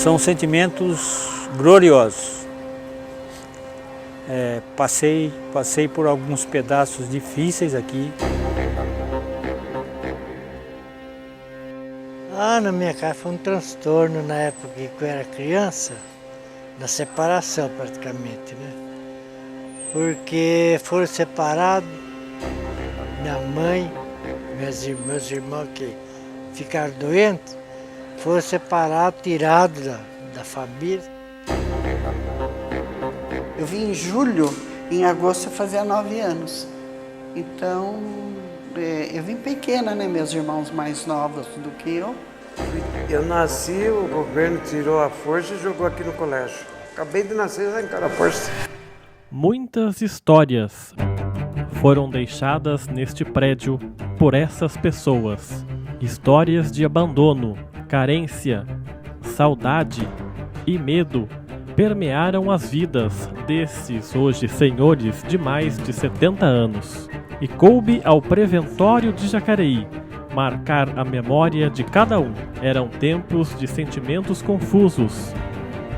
São sentimentos gloriosos. Passei por alguns pedaços difíceis aqui. Na minha casa foi um transtorno na época que eu era criança, da separação praticamente, né? Porque foram separados, minha mãe, meus irmãos que ficaram doentes, foram separados, tirados da família. Eu vim em julho, em agosto eu fazia 9 anos. Então, eu vim pequena, né? Meus irmãos mais novos do que eu. Eu nasci, o governo tirou a força e jogou aqui no colégio. Acabei de nascer, já encara a força. Muitas histórias foram deixadas neste prédio por essas pessoas. Histórias de abandono, carência, saudade e medo permearam as vidas desses hoje senhores de mais de 70 anos. E coube ao Preventório de Jacareí marcar a memória de cada um. Eram tempos de sentimentos confusos,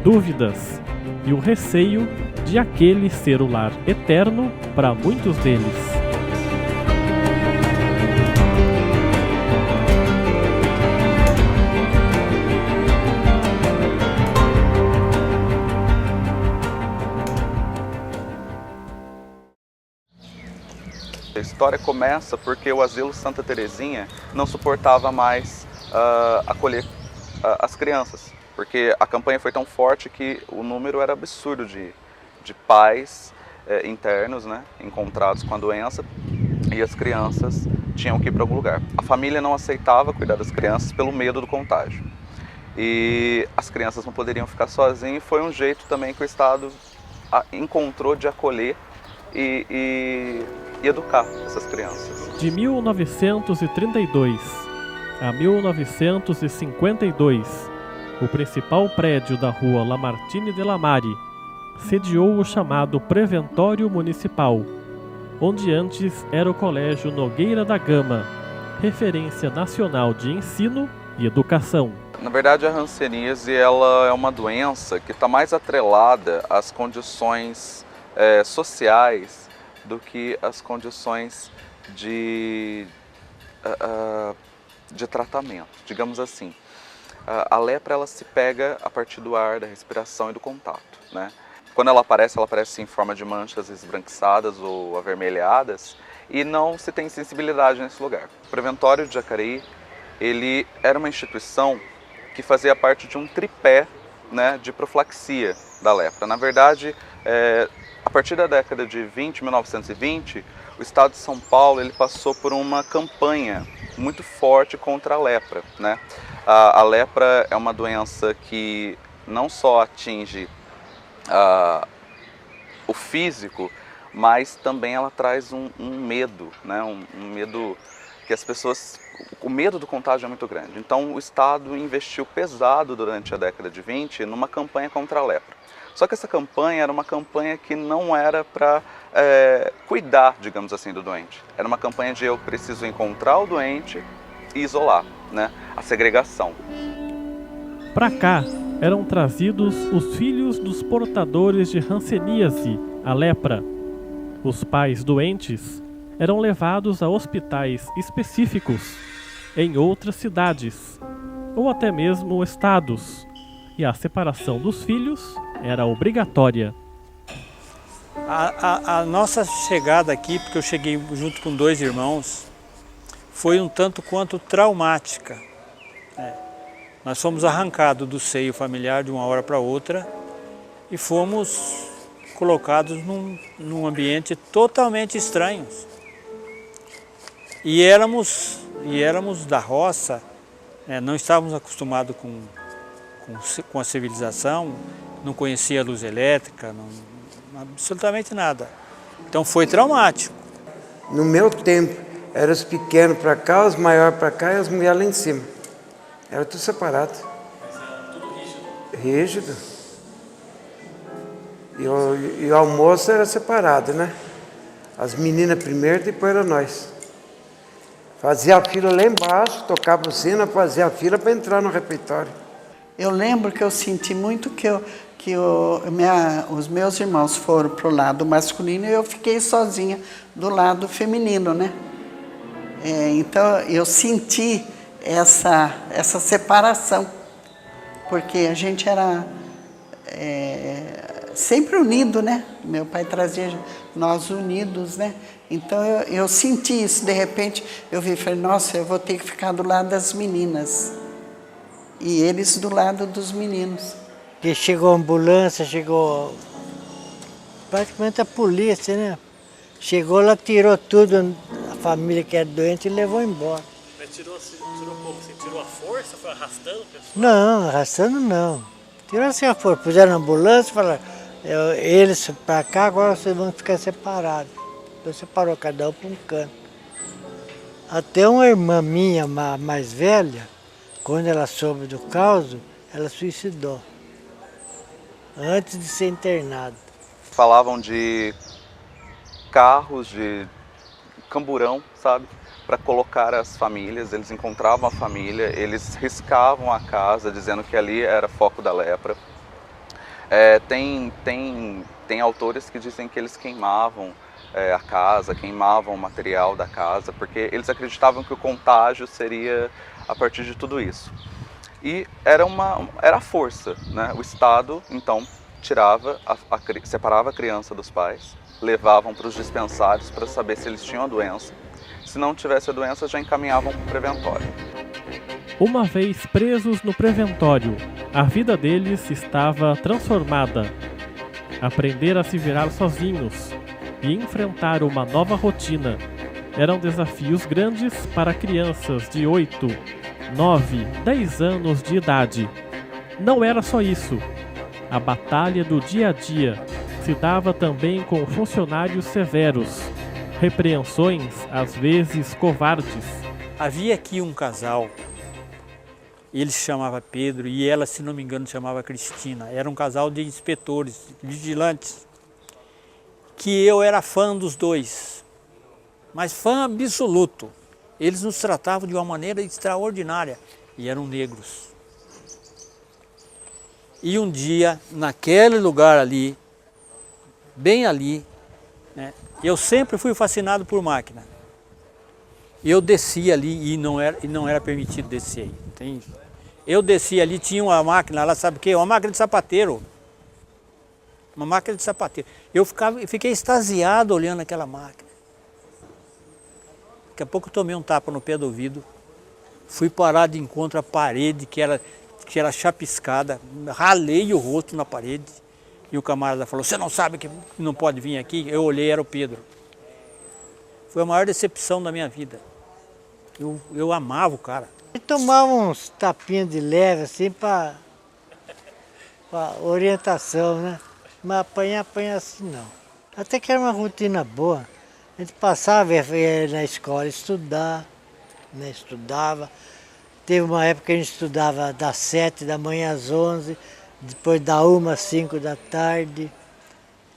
dúvidas e o receio de aquele ser o lar eterno para muitos deles. A história começa porque o Asilo Santa Terezinha não suportava mais acolher as crianças, porque a campanha foi tão forte que o número era absurdo de pais internos, né, encontrados com a doença, e as crianças tinham que ir para algum lugar. A família não aceitava cuidar das crianças pelo medo do contágio. E as crianças não poderiam ficar sozinhas, e foi um jeito também que o Estado encontrou de acolher e educar essas crianças. De 1932 a 1952, o principal prédio da rua Lamartine de Lamare sediou o chamado Preventório Municipal, onde antes era o Colégio Nogueira da Gama, referência nacional de ensino e educação. Na verdade, a hanseníase ela é uma doença que está mais atrelada às condições sociais do que as condições de tratamento, digamos assim. A lepra ela se pega a partir do ar, da respiração e do contato, né? Quando ela aparece em forma de manchas esbranquiçadas ou avermelhadas e não se tem sensibilidade nesse lugar. O Preventório de Jacareí, ele era uma instituição que fazia parte de um tripé, né, de profilaxia da lepra. Na verdade, a partir da década de 1920, o estado de São Paulo ele passou por uma campanha muito forte contra a lepra, né? A lepra é uma doença que não só atinge o físico, mas também ela traz um medo, né? Um medo que as pessoas... O medo do contágio é muito grande. Então o Estado investiu pesado durante a década de 20 numa campanha contra a lepra. Só que essa campanha era uma campanha que não era para cuidar, digamos assim, do doente. Era uma campanha de eu preciso encontrar o doente e isolar, né? A segregação. Para cá eram trazidos os filhos dos portadores de hanseníase, a lepra. Os pais doentes eram levados a hospitais específicos em outras cidades ou até mesmo estados, e a separação dos filhos era obrigatória. A nossa chegada aqui, porque eu cheguei junto com 2 irmãos, foi um tanto quanto traumática. Nós fomos arrancados do seio familiar de uma hora para outra e fomos colocados num ambiente totalmente estranho. E éramos da roça, não estávamos acostumados com a civilização, não conhecia a luz elétrica, absolutamente nada. Então foi traumático. No meu tempo, eram os pequenos para cá, os maiores para cá e as mulheres lá em cima. Era tudo separado. Mas era tudo rígido? Rígido. E o almoço era separado, né? As meninas primeiro, depois era nós. Fazia a fila lá embaixo, tocava o sino, fazia a fila para entrar no refeitório. Eu lembro que eu senti muito os meus irmãos foram para o lado masculino e eu fiquei sozinha do lado feminino, né? Então eu senti essa separação, porque a gente era sempre unido, né? Meu pai trazia nós unidos, né? Então eu senti isso, de repente eu vi e falei, nossa, eu vou ter que ficar do lado das meninas. E eles do lado dos meninos. E chegou a ambulância, chegou praticamente a polícia, né? Chegou lá, tirou tudo, a família que era doente e levou embora. Mas tirou como? Você tirou a força? Foi arrastando o pessoal? Não, arrastando não. Tirou assim a força, puseram na ambulância e falaram, eles para cá, agora vocês vão ficar separados. Então separou cada um para um canto. Até uma irmã minha, mais velha, quando ela soube do caos, ela suicidou, antes de ser internada. Falavam de carros, de camburão, sabe? Para colocar as famílias, eles encontravam a família, eles riscavam a casa, dizendo que ali era foco da lepra. Tem autores que dizem que eles queimavam a casa, queimavam o material da casa, porque eles acreditavam que o contágio seria a partir de tudo isso. E era a força, né? O Estado, então, separava a criança dos pais, levavam para os dispensários para saber se eles tinham a doença. Se não tivesse a doença, já encaminhavam para o preventório. Uma vez presos no preventório, a vida deles estava transformada. Aprender a se virar sozinhos e enfrentar uma nova rotina eram desafios grandes para crianças de 8, 9, 10 anos de idade. Não era só isso. A batalha do dia a dia se dava também com funcionários severos, repreensões às vezes covardes. Havia aqui um casal, ele se chamava Pedro e ela, se não me engano, se chamava Cristina. Era um casal de inspetores, vigilantes, que eu era fã dos dois, mas fã absoluto. Eles nos tratavam de uma maneira extraordinária e eram negros. E um dia, naquele lugar ali, bem ali, né, eu sempre fui fascinado por máquina. Eu descia ali e não era permitido descer. Eu descia ali, tinha uma máquina, lá sabe o quê? Uma máquina de sapateiro. Uma máquina de sapateiro. Eu fiquei extasiado olhando aquela máquina. Daqui a pouco eu tomei um tapa no pé do ouvido. Fui parar de encontro à parede, que era chapiscada. Ralei o rosto na parede. E o camarada falou, você não sabe que não pode vir aqui? Eu olhei, era o Pedro. Foi a maior decepção da minha vida. Eu amava o cara. E tomava uns tapinhas de leve, assim, para orientação, né? Mas apanhar assim não. Até que era uma rotina boa. A gente passava, ia na escola estudar, né? Estudava. Teve uma época que a gente estudava das 7 da manhã às 11, depois da 1 às 5 da tarde.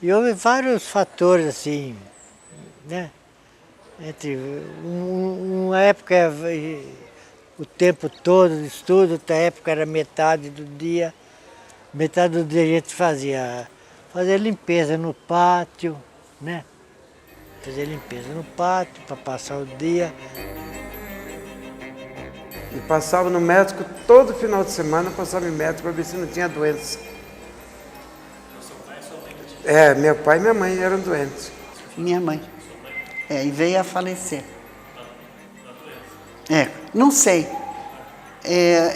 E houve vários fatores, assim, né? Entre uma época, o tempo todo de estudo, outra época era metade do dia. Metade do dia a gente fazia limpeza no pátio, né? Fazer limpeza no pátio para passar o dia. E passava no médico todo final de semana, passava em médico para ver se não tinha doença. Meu pai e minha mãe eram doentes. Minha mãe. E veio a falecer. Não sei.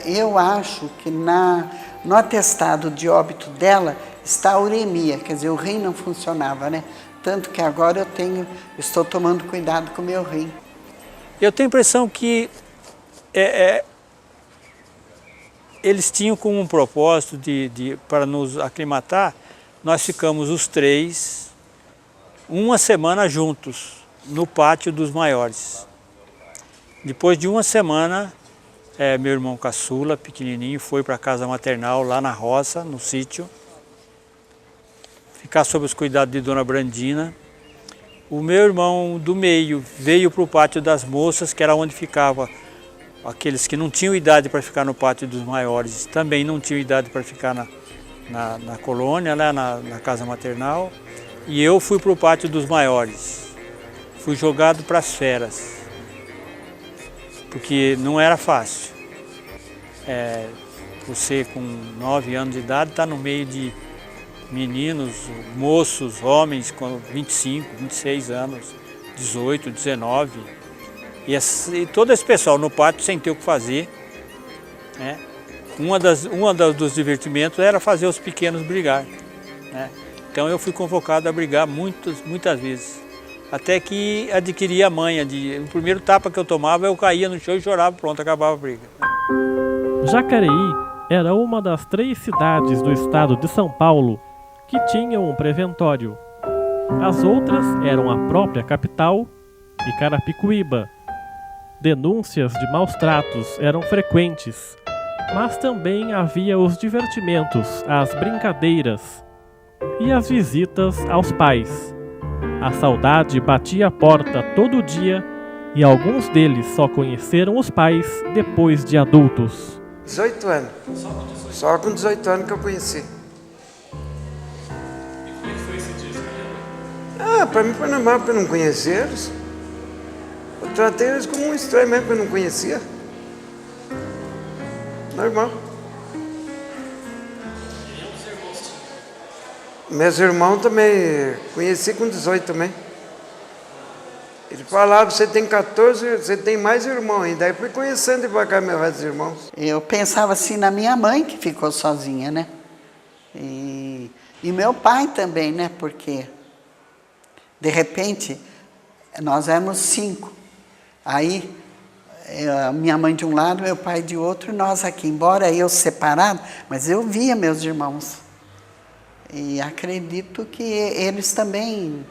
Eu acho que no atestado de óbito dela está a uremia, quer dizer, o rim não funcionava, né? Tanto que agora estou tomando cuidado com o meu rim. Eu tenho a impressão que eles tinham como um propósito para nos aclimatar. Nós ficamos os três uma semana juntos no pátio dos maiores. Depois de uma semana, meu irmão caçula, pequenininho, foi para a casa maternal lá na roça, no sítio, ficar sob os cuidados de Dona Brandina. O meu irmão do meio veio para o pátio das moças, que era onde ficava aqueles que não tinham idade para ficar no pátio dos maiores também não tinham idade para ficar na colônia, né, na casa maternal. E eu fui para o pátio dos maiores. Fui jogado para as feras, porque não era fácil. Você com 9 anos de idade está no meio de meninos, moços, homens com 25, 26 anos, 18, 19. E todo esse pessoal no pátio sem ter o que fazer, né? Dos divertimentos era fazer os pequenos brigar, né? Então eu fui convocado a brigar muitas vezes, até que adquiri a manha o primeiro tapa que eu tomava, eu caía no chão e chorava, pronto, acabava a briga. Jacareí era uma das 3 cidades do estado de São Paulo que tinham um preventório. As outras eram a própria capital e Carapicuíba. Denúncias de maus tratos eram frequentes, mas também havia os divertimentos, as brincadeiras e as visitas aos pais. A saudade batia a porta todo dia e alguns deles só conheceram os pais depois de adultos. 18 anos. Só com 18 anos que eu conheci. E como é que foi esse dia? Para mim foi normal, porque eu não conhecia eles. Eu tratei eles como um estranho mesmo, que eu não conhecia. Normal. Meus irmãos também, conheci com 18 também. Ele falava, você tem 14, você tem mais irmão ainda. Aí fui conhecendo devagar meus outros irmãos. Eu pensava assim na minha mãe, que ficou sozinha, né? E meu pai também, né? Porque, de repente, nós éramos 5. Aí, minha mãe de um lado, meu pai de outro, e nós aqui. Embora eu separado, mas eu via meus irmãos. E acredito que eles também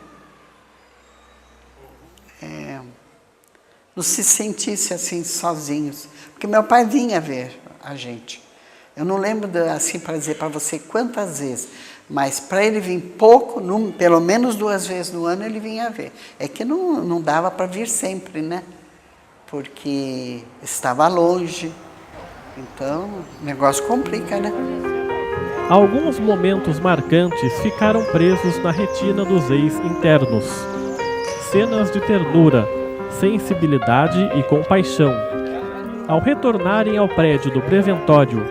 não se sentissem assim sozinhos. Porque meu pai vinha ver a gente. Eu não lembro, assim, para dizer para você quantas vezes, mas para ele vir pouco, pelo menos 2 vezes no ano, ele vinha ver. É que não dava para vir sempre, né? Porque estava longe. Então, o negócio complica, né? Alguns momentos marcantes ficaram presos na retina dos ex-internos. Cenas de ternura, sensibilidade e compaixão. Ao retornarem ao prédio do preventório,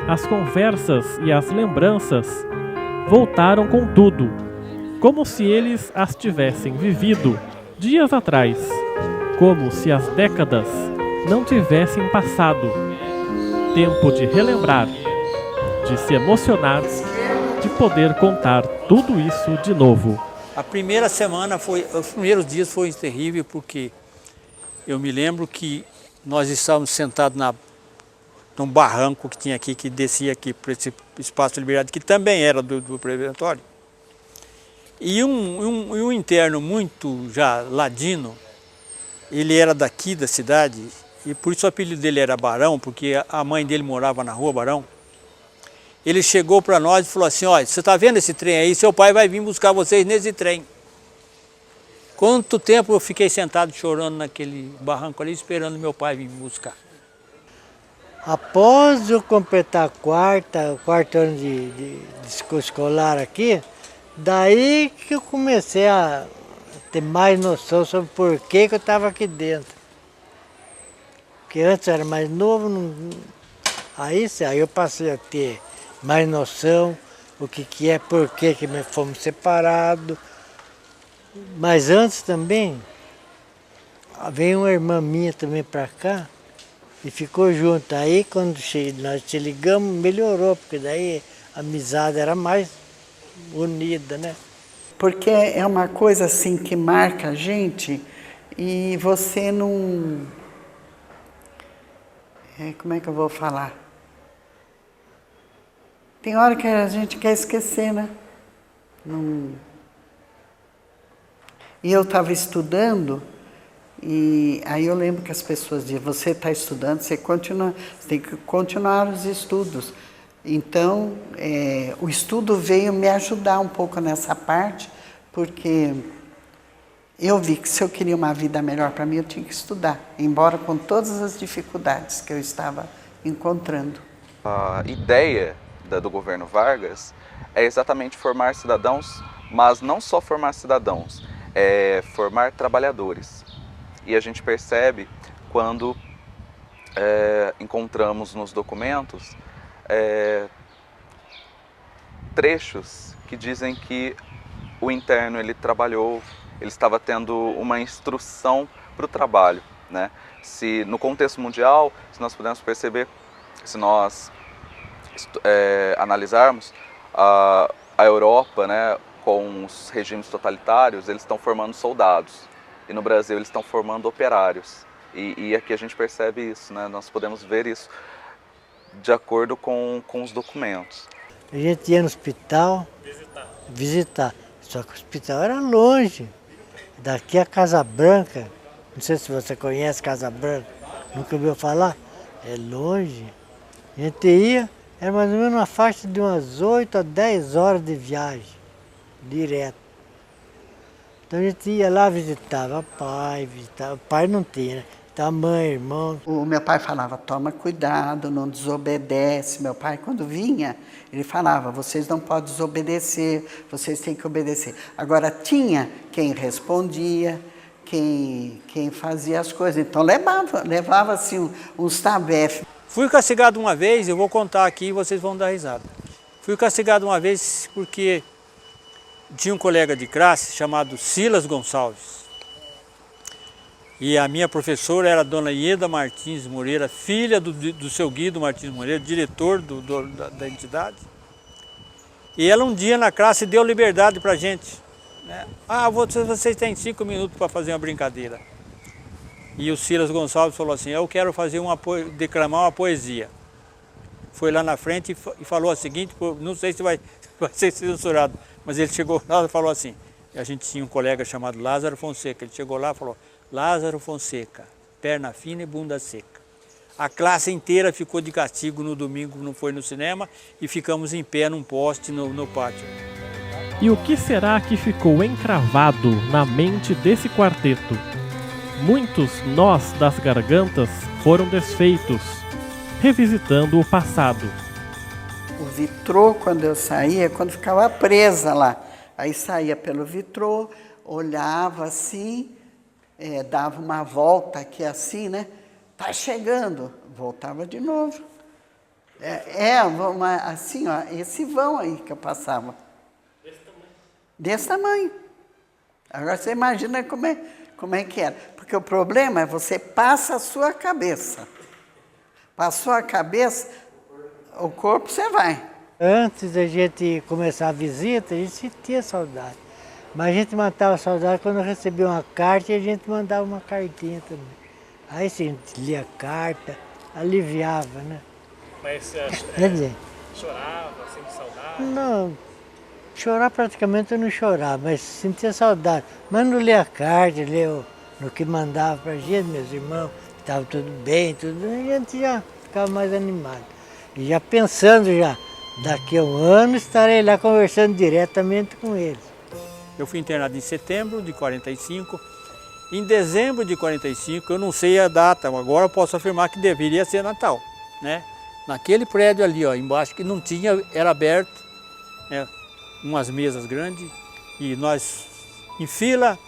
as conversas e as lembranças voltaram com tudo, como se eles as tivessem vivido dias atrás, como se as décadas não tivessem passado. Tempo de relembrar, de se emocionar, de poder contar tudo isso de novo. A primeira semana os primeiros dias foi terrível, porque eu me lembro que nós estávamos sentados num barranco que tinha aqui, que descia aqui para esse espaço de liberdade, que também era do preventório. E um interno muito já ladino, ele era daqui da cidade, e por isso o apelido dele era Barão, porque a mãe dele morava na Rua Barão. Ele chegou para nós e falou assim, olha, você está vendo esse trem aí? Seu pai vai vir buscar vocês nesse trem. Quanto tempo eu fiquei sentado chorando naquele barranco ali, esperando meu pai vir me buscar. Após eu completar o quarto ano de escolar aqui, daí que eu comecei a ter mais noção sobre por que eu estava aqui dentro. Porque antes eu era mais novo, aí eu passei a ter mais noção o que é, por que fomos separados. Mas antes também, veio uma irmã minha também para cá e ficou junto. Aí quando nós te ligamos, melhorou, porque daí a amizade era mais unida, né? Porque é uma coisa assim que marca a gente e você não... como é que eu vou falar? Tem hora que a gente quer esquecer, né? E eu estava estudando, e aí eu lembro que as pessoas diziam, você está estudando, você tem que continuar os estudos. Então, o estudo veio me ajudar um pouco nessa parte, porque eu vi que se eu queria uma vida melhor para mim, eu tinha que estudar, embora com todas as dificuldades que eu estava encontrando. A ideia do governo Vargas é exatamente formar cidadãos, mas não só formar cidadãos, é formar trabalhadores. E a gente percebe quando encontramos nos documentos trechos que dizem que o interno ele trabalhou, ele estava tendo uma instrução para o trabalho, né? Se no contexto mundial, se nós pudermos perceber, se nós analisarmos a Europa, né, com os regimes totalitários, eles estão formando soldados, e no Brasil eles estão formando operários. E aqui a gente percebe isso, né? Nós podemos ver isso de acordo com os documentos. A gente ia no hospital visitar, só que o hospital era longe. Daqui a Casa Branca, não sei se você conhece Casa Branca, nunca ouviu falar? É longe. A gente ia, era mais ou menos uma faixa de umas 8 a 10 horas de viagem, direto. Então a gente ia lá, visitava o pai não tinha, né? Então a mãe, irmão. O meu pai falava, toma cuidado, não desobedece. Meu pai, quando vinha, ele falava, vocês não podem desobedecer, vocês têm que obedecer. Agora, tinha quem respondia, quem fazia as coisas. Então, levava assim, uns tabefes. Fui castigado uma vez, eu vou contar aqui e vocês vão dar risada. Fui castigado uma vez porque tinha um colega de classe chamado Silas Gonçalves. E a minha professora era a dona Ieda Martins Moreira, filha do seu Guido Martins Moreira, diretor da entidade. E ela um dia na classe deu liberdade para a gente, né? Ah, vocês têm 5 minutos para fazer uma brincadeira. E o Silas Gonçalves falou assim, eu quero fazer declamar uma poesia. Foi lá na frente e falou o seguinte, não sei se vai ser censurado, mas ele chegou lá e falou assim, a gente tinha um colega chamado Lázaro Fonseca, ele chegou lá e falou, Lázaro Fonseca, perna fina e bunda seca. A classe inteira ficou de castigo no domingo, não foi no cinema, e ficamos em pé num poste no pátio. E o que será que ficou encravado na mente desse quarteto? Muitos nós das gargantas foram desfeitos, revisitando o passado. O vitrô, quando eu saía, quando ficava presa lá, aí saía pelo vitrô, olhava assim, dava uma volta aqui assim, né? Tá chegando, voltava de novo. Assim, ó, esse vão aí que eu passava. Desse tamanho. Agora você imagina como é que era. Porque o problema é você passa a sua cabeça. Passou a cabeça, o corpo você vai. Antes da gente começar a visita, a gente sentia saudade. Mas a gente matava a saudade quando recebia uma carta e a gente mandava uma cartinha também. Aí a gente lia a carta, aliviava, né? Mas chorava, sente saudade? Não, chorar praticamente eu não chorava, mas sentia saudade. Mas não lia a carta, lia no que mandava pra gente, meus irmãos, estava tudo bem, a gente já ficava mais animado. E já pensando daqui a um ano estarei lá conversando diretamente com eles. Eu fui internado em setembro de 45. Em dezembro de 45, eu não sei a data, agora eu posso afirmar que deveria ser Natal, né? Naquele prédio ali, ó, embaixo, que não tinha, era aberto, né? Umas mesas grandes, e nós, em fila,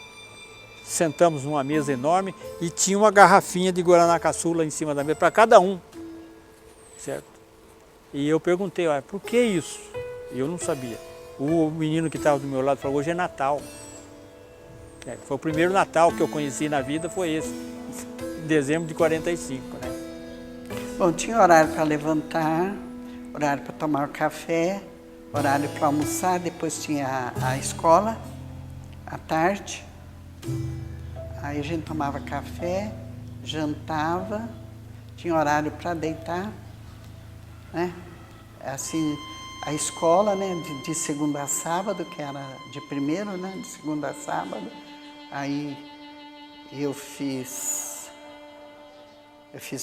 sentamos numa mesa enorme e tinha uma garrafinha de Guaraná Caçula em cima da mesa, para cada um, certo? E eu perguntei, por que isso? E eu não sabia. O menino que estava do meu lado falou, hoje é Natal. Foi o primeiro Natal que eu conheci na vida, foi esse, em dezembro de 45, né? Bom, tinha horário para levantar, horário para tomar o café, horário para almoçar, depois tinha a escola, à tarde. Aí a gente tomava café, jantava, tinha horário para deitar, né? Assim, a escola, né, de segunda a sábado, que era de primeiro, né, de segunda a sábado. Aí eu fiz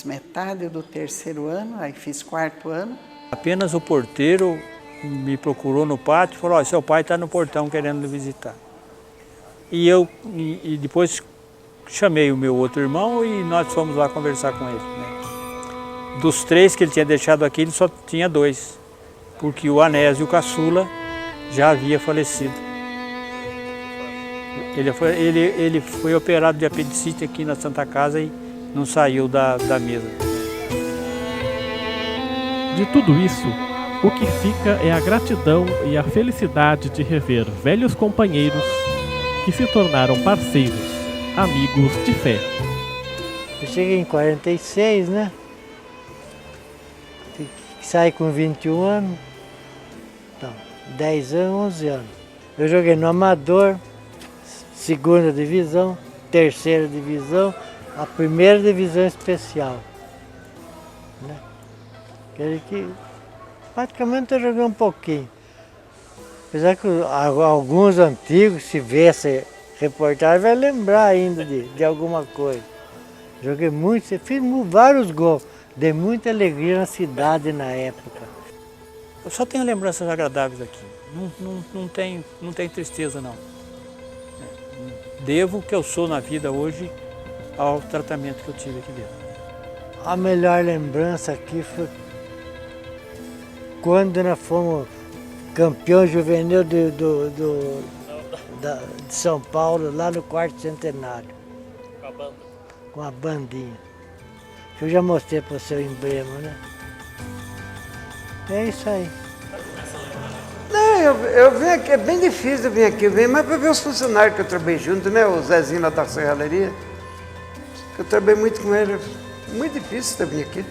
metade do terceiro ano, aí fiz quarto ano. Apenas o porteiro me procurou no pátio e falou, seu pai está no portão querendo lhe visitar. e depois chamei o meu outro irmão e nós fomos lá conversar com ele, né? Dos 3 que ele tinha deixado aqui, ele só tinha 2, porque o Anésio, o caçula, já havia falecido. Ele foi operado de apendicite aqui na Santa Casa e não saiu da mesa. De tudo isso, o que fica é a gratidão e a felicidade de rever velhos companheiros que se tornaram parceiros, amigos de fé. Eu cheguei em 46, né? Saí com 21 anos, então, 10 anos, 11 anos. Eu joguei no Amador, 2ª divisão, 3ª divisão, a 1ª divisão especial. Né? Aquele que praticamente eu joguei um pouquinho. Apesar que alguns antigos, se vê essa reportagem, vai lembrar ainda de alguma coisa. Joguei muito, fiz vários gols, dei muita alegria na cidade na época. Eu só tenho lembranças agradáveis aqui, não tem tristeza não. Devo o que eu sou na vida hoje ao tratamento que eu tive aqui dentro. A melhor lembrança aqui foi quando nós fomos campeão juvenil de São Paulo, lá no 4º centenário. Com a banda. Com a bandinha. Eu já mostrei para o seu emblema, né? É isso aí. Não, eu venho aqui, é bem difícil eu vir aqui, eu venho mais para ver os funcionários que eu trabalhei junto, né? O Zezinho lá da serralheria. Eu trabalhei muito com ele, muito difícil eu vir aqui.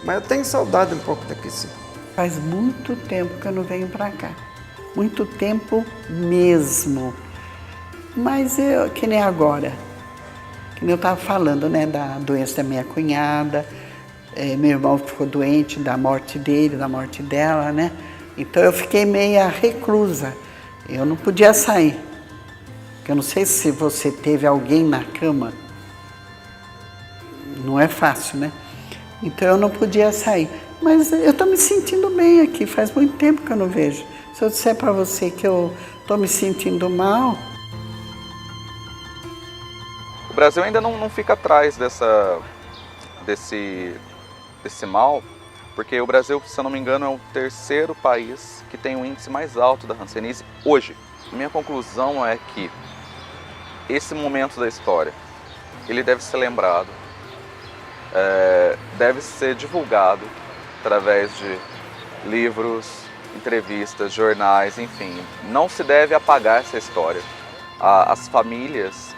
Mas eu tenho saudade um pouco daqui, sim. Faz muito tempo que eu não venho para cá. Muito tempo mesmo. Mas que nem agora. Que nem eu estava falando, né? Da doença da minha cunhada. Meu irmão ficou doente da morte dele, da morte dela, né? Então eu fiquei meia reclusa. Eu não podia sair. Eu não sei se você teve alguém na cama. Não é fácil, né? Então eu não podia sair. Mas eu estou me sentindo bem aqui, faz muito tempo que eu não vejo. Se eu disser para você que eu estou me sentindo mal... O Brasil ainda não fica atrás desse mal, porque o Brasil, se eu não me engano, é o 3º país que tem o índice mais alto da hanseníase hoje. Minha conclusão é que esse momento da história, ele deve ser lembrado, deve ser divulgado através de livros, entrevistas, jornais, enfim. Não se deve apagar essa história. As famílias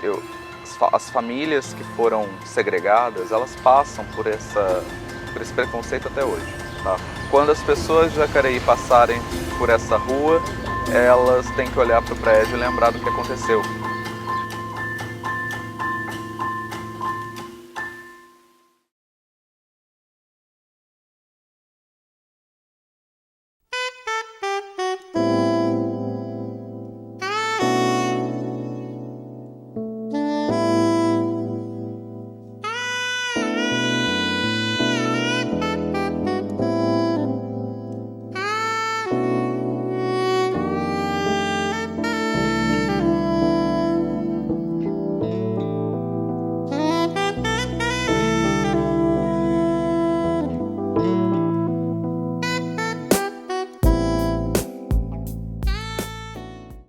que foram segregadas, elas passam por esse preconceito até hoje. Tá? Quando as pessoas de Jacareí passarem por essa rua, elas têm que olhar para o prédio e lembrar do que aconteceu.